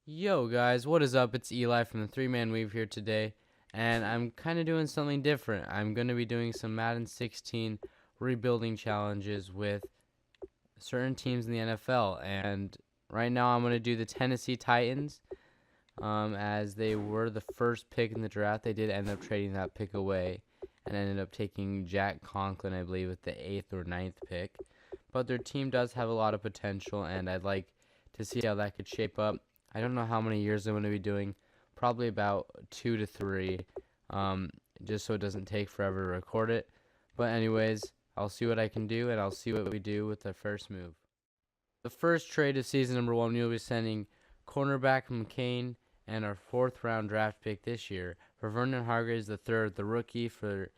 Yo guys, what is up? It's Eli from the Three Man Weave here today, and I'm kind of doing something different. I'm going to be doing some Madden 16 rebuilding challenges with certain teams in the NFL, and right now I'm going to do the Tennessee Titans, as they were the first pick in the draft. They did end up trading that pick away and ended up taking Jack Conklin, I believe, with the 8th or ninth pick, but their team does have a lot of potential, and I'd like to see how that could shape up. I don't know how many years I'm going to be doing, probably about 2 to 3, just so it doesn't take forever to record it. But anyways, I'll see what I can do, and I'll see what we do with the first move. The first trade of season number 1, we'll be sending cornerback McCain and our 4th round draft pick this year for Vernon Hargreaves III, the rookie for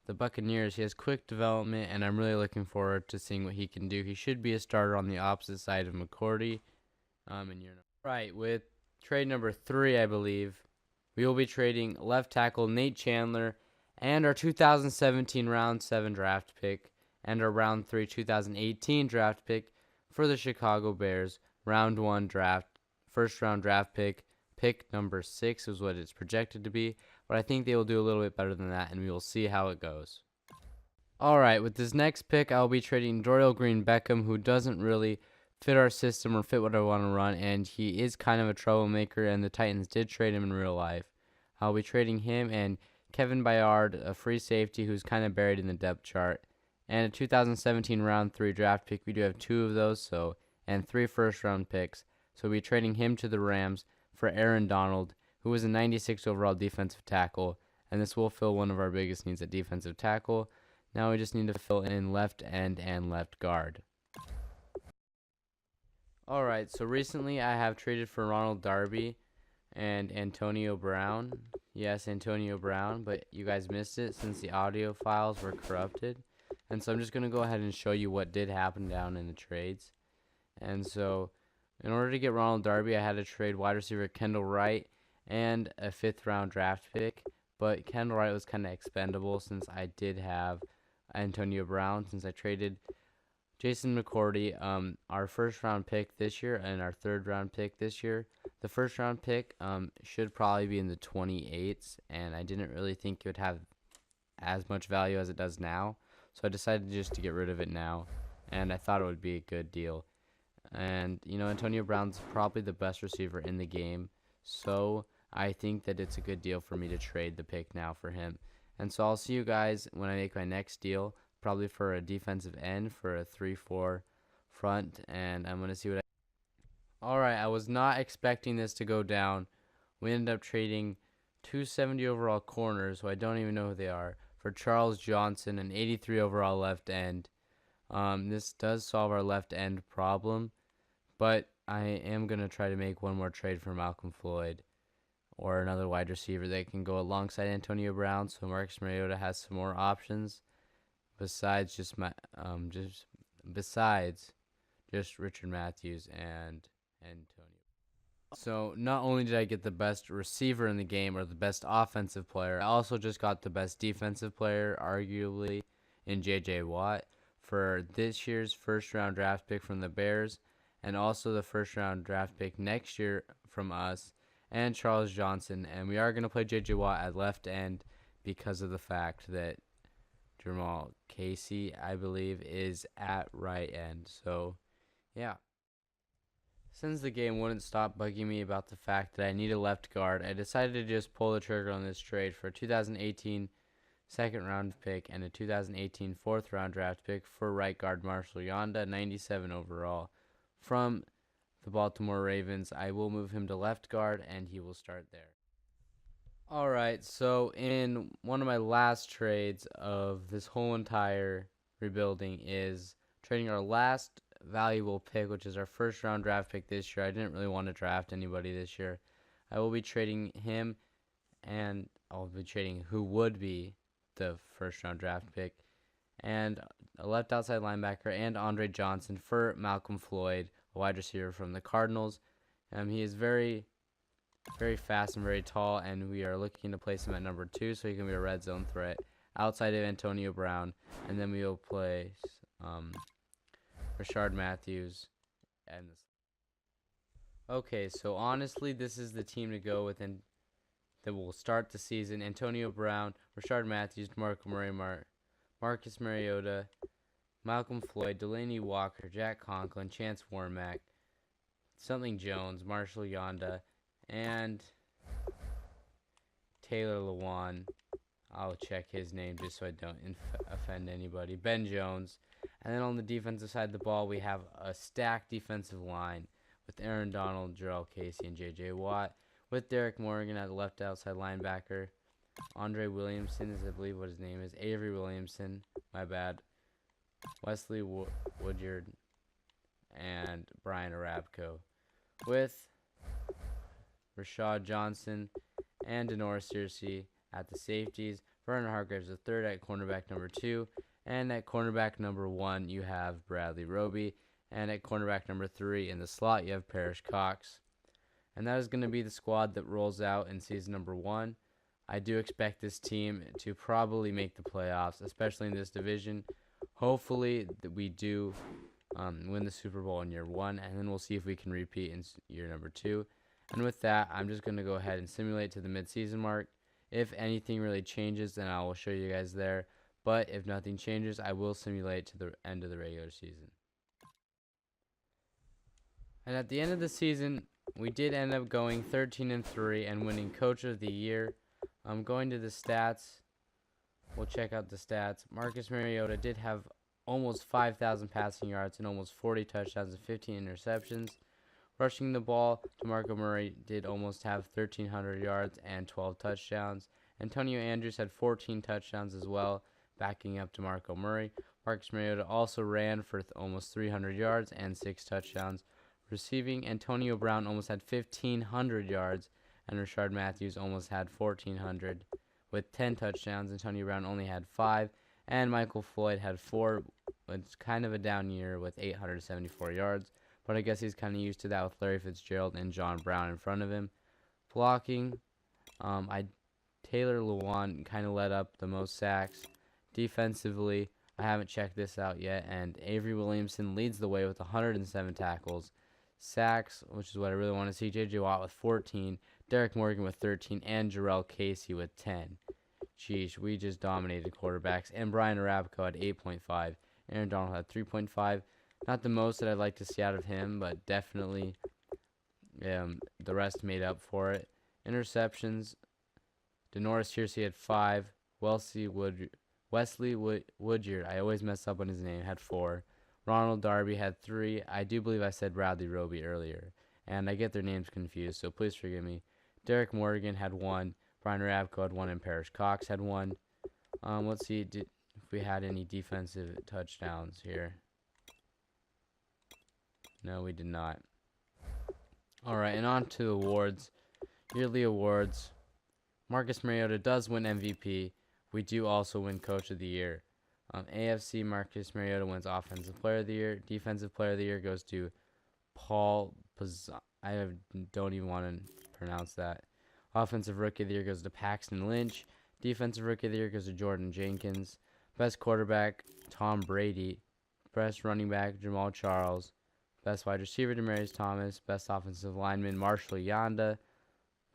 the Buccaneers. He has quick development, and I'm really looking forward to seeing what he can do. He should be a starter on the opposite side of McCourty. Right, with trade number 3, I believe, we will be trading left tackle Nate Chandler and our 2017 round 7 draft pick and our round 3 2018 draft pick for the Chicago Bears. Round 1 draft, first round draft pick number 6 is what it's projected to be, but I think they will do a little bit better than that, and we will see how it goes. Alright, with this next pick, I will be trading Dorial Green Beckham, who doesn't really fit our system or fit what I want to run, and he is kind of a troublemaker, and the Titans did trade him in real life. I'll be trading him and Kevin Byard, a free safety who's kind of buried in the depth chart, and a 2017 round 3 draft pick. We do have 2 of those, and 3 first round picks. So we'll be trading him to the Rams for Aaron Donald, who was a 96 overall defensive tackle, and this will fill one of our biggest needs at defensive tackle. Now we just need to fill in left end and left guard. Alright, so recently I have traded for Ronald Darby and Antonio Brown. Yes, Antonio Brown, but you guys missed it since the audio files were corrupted. And so I'm just going to go ahead and show you what did happen down in the trades. And so in order to get Ronald Darby, I had to trade wide receiver Kendall Wright and a 5th round draft pick. But Kendall Wright was kind of expendable since I did have Antonio Brown, since I traded Jason McCourty, our first round pick this year and our 3rd round pick this year. The first round pick should probably be in the 28s, and I didn't really think it would have as much value as it does now, so I decided just to get rid of it now, and I thought it would be a good deal. And you know, Antonio Brown's probably the best receiver in the game, so I think that it's a good deal for me to trade the pick now for him. And so I'll see you guys when I make my next deal, probably for a defensive end for a 3-4 front, and I'm going to see what Alright, I was not expecting this to go down. We ended up trading 270 overall corners, who I don't even know who they are, for Charles Johnson, an 83 overall left end. This does solve our left end problem, but I am going to try to make one more trade for Malcolm Floyd or another wide receiver that can go alongside Antonio Brown, so Marcus Mariota has some more options besides just Richard Matthews and Antonio. So not only did I get the best receiver in the game or the best offensive player, I also just got the best defensive player, arguably, in J.J. Watt for this year's first round draft pick from the Bears, and also the first round draft pick next year from us, and Charles Johnson. And we are going to play J.J. Watt at left end because of the fact that Jamal Casey, I believe, is at right end. So, yeah. Since the game wouldn't stop bugging me about the fact that I need a left guard, I decided to just pull the trigger on this trade for a 2018 second round pick and a 2018 4th round draft pick for right guard Marshall Yanda, 97 overall, from the Baltimore Ravens. I will move him to left guard, and he will start there. Alright, so in one of my last trades of this whole entire rebuilding is trading our last valuable pick, which is our first round draft pick this year. I didn't really want to draft anybody this year. I will be trading him, and I'll be trading who would be the first round draft pick, and a left outside linebacker and Andre Johnson for Malcolm Floyd, a wide receiver from the Cardinals. He is very fast and very tall, and we are looking to place him at number 2 so he can be a red zone threat outside of Antonio Brown, and then we will play Rashard Matthews. And okay, so honestly, this is the team to go with, and that will start the season: Antonio Brown, Rashard Matthews, DeMarco Murray, Marcus Mariota, Malcolm Floyd, Delaney Walker, Jack Conklin, Chance Warmack, Something Jones, Marshall Yonda, and Taylor Lewan. I'll check his name just so I don't offend anybody. Ben Jones. And then on the defensive side of the ball, we have a stacked defensive line with Aaron Donald, Jarrell Casey, and J.J. Watt, with Derek Morgan at the left outside linebacker. Andre Williamson is, I believe, what his name is. Avery Williamson, my bad. Wesley Woodyard, and Brian Arabco, with Rashad Johnson and Denoris Searcy at the safeties. Vernon Hargreaves the third at cornerback number 2. And at cornerback number 1, you have Bradley Roby. And at cornerback number 3 in the slot, you have Parrish Cox. And that is going to be the squad that rolls out in season number 1. I do expect this team to probably make the playoffs, especially in this division. Hopefully we do win the Super Bowl in year 1, and then we'll see if we can repeat in year number 2. And with that, I'm just going to go ahead and simulate to the midseason mark. If anything really changes, then I will show you guys there. But if nothing changes, I will simulate to the end of the regular season. And at the end of the season, we did end up going 13-3 and winning Coach of the Year. Going to the stats, we'll check out the stats. Marcus Mariota did have almost 5,000 passing yards and almost 40 touchdowns and 15 interceptions. Rushing the ball, DeMarco Murray did almost have 1,300 yards and 12 touchdowns. Antonio Andrews had 14 touchdowns as well, backing up DeMarco Murray. Marcus Mariota also ran for almost 300 yards and 6 touchdowns. Receiving, Antonio Brown almost had 1,500 yards, and Rashard Matthews almost had 1,400 with 10 touchdowns. Antonio Brown only had 5, and Michael Floyd had 4. It's kind of a down year with 874 yards, but I guess he's kind of used to that with Larry Fitzgerald and John Brown in front of him. Blocking, Taylor Lewan kind of led up the most sacks. Defensively, I haven't checked this out yet, and Avery Williamson leads the way with 107 tackles. Sacks, which is what I really want to see, J.J. Watt with 14, Derek Morgan with 13, and Jarrell Casey with 10. Sheesh, we just dominated quarterbacks. And Brian Arabco had 8.5. Aaron Donald had 3.5. Not the most that I'd like to see out of him, but definitely the rest made up for it. Interceptions, Denoris Searcy had 5. Wesley Woodyard, I always mess up on his name, had 4. Ronald Darby had 3. I do believe I said Bradley Roby earlier, and I get their names confused, so please forgive me. Derek Morgan had 1. Brian Arabco had 1, and Parrish Cox had 1. Let's see if we had any defensive touchdowns here. No, we did not. Alright, and on to awards. Yearly awards. Marcus Mariota does win MVP. We do also win Coach of the Year. AFC, Marcus Mariota wins Offensive Player of the Year. Defensive Player of the Year goes to Paul I don't even want to pronounce that. Offensive Rookie of the Year goes to Paxton Lynch. Defensive Rookie of the Year goes to Jordan Jenkins. Best Quarterback, Tom Brady. Best Running Back, Jamal Charles. Best Wide Receiver, Demaryius Thomas. Best Offensive Lineman, Marshall Yonda.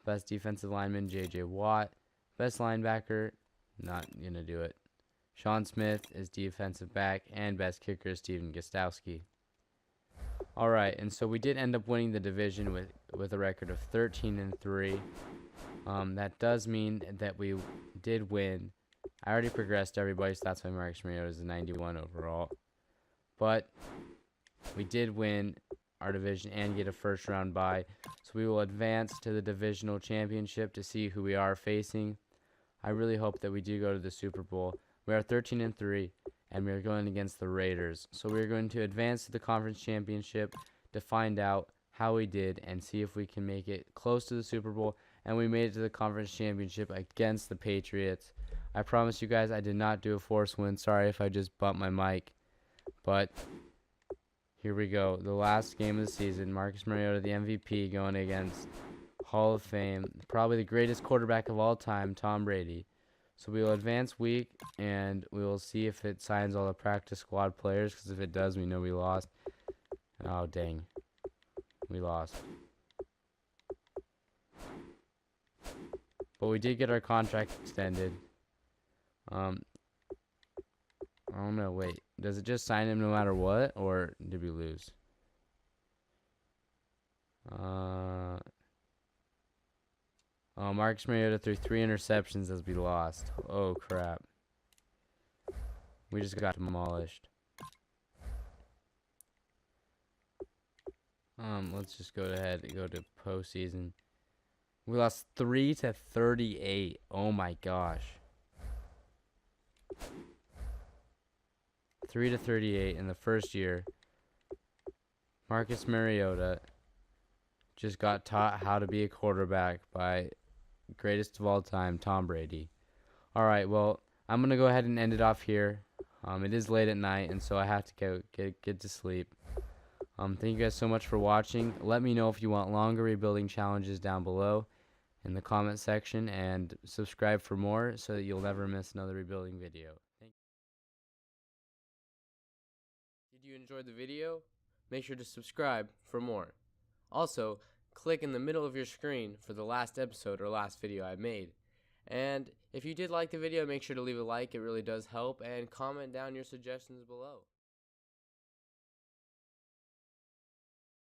Best Defensive Lineman, J.J. Watt. Best Linebacker, not going to do it. Sean Smith is defensive back, and best kicker is Steven Gostowski. Alright, and so we did end up winning the division with a record of 13-3. That does mean that we did win. I already progressed everybody, so that's why Marcus Mariota is a 91 overall. But we did win our division and get a first-round bye, so we will advance to the divisional championship to see who we are facing. I really hope that we do go to the Super Bowl. We are 13-3, and we are going against the Raiders. So we are going to advance to the conference championship to find out how we did and see if we can make it close to the Super Bowl. And we made it to the conference championship against the Patriots. I promise you guys I did not do a force win. Sorry if I just bumped my mic. But here we go. The last game of the season. Marcus Mariota, the MVP, going against Hall of Fame, probably the greatest quarterback of all time, Tom Brady. So we will advance week, and we will see if it signs all the practice squad players, because if it does, we know we lost. Oh, dang. We lost. But we did get our contract extended. I don't know, wait. Does it just sign him no matter what, or did we lose? Oh, Marcus Mariota threw 3 interceptions as we lost. Oh, crap. We just got demolished. Let's just go ahead and go to postseason. We lost 3-38. Oh my gosh. 3-38 in the first year. Marcus Mariota just got taught how to be a quarterback by greatest of all time, Tom Brady. All right, well, I'm gonna go ahead and end it off here. It is late at night, and so I have to get to sleep. Thank you guys so much for watching. Let me know if you want longer rebuilding challenges down below in the comment section, and subscribe for more so that you'll never miss another rebuilding video. Thank you. Did you enjoy the video? Make sure to subscribe for more. Also, click in the middle of your screen for the last episode or last video I made. And if you did like the video, make sure to leave a like. It really does help. And comment down your suggestions below.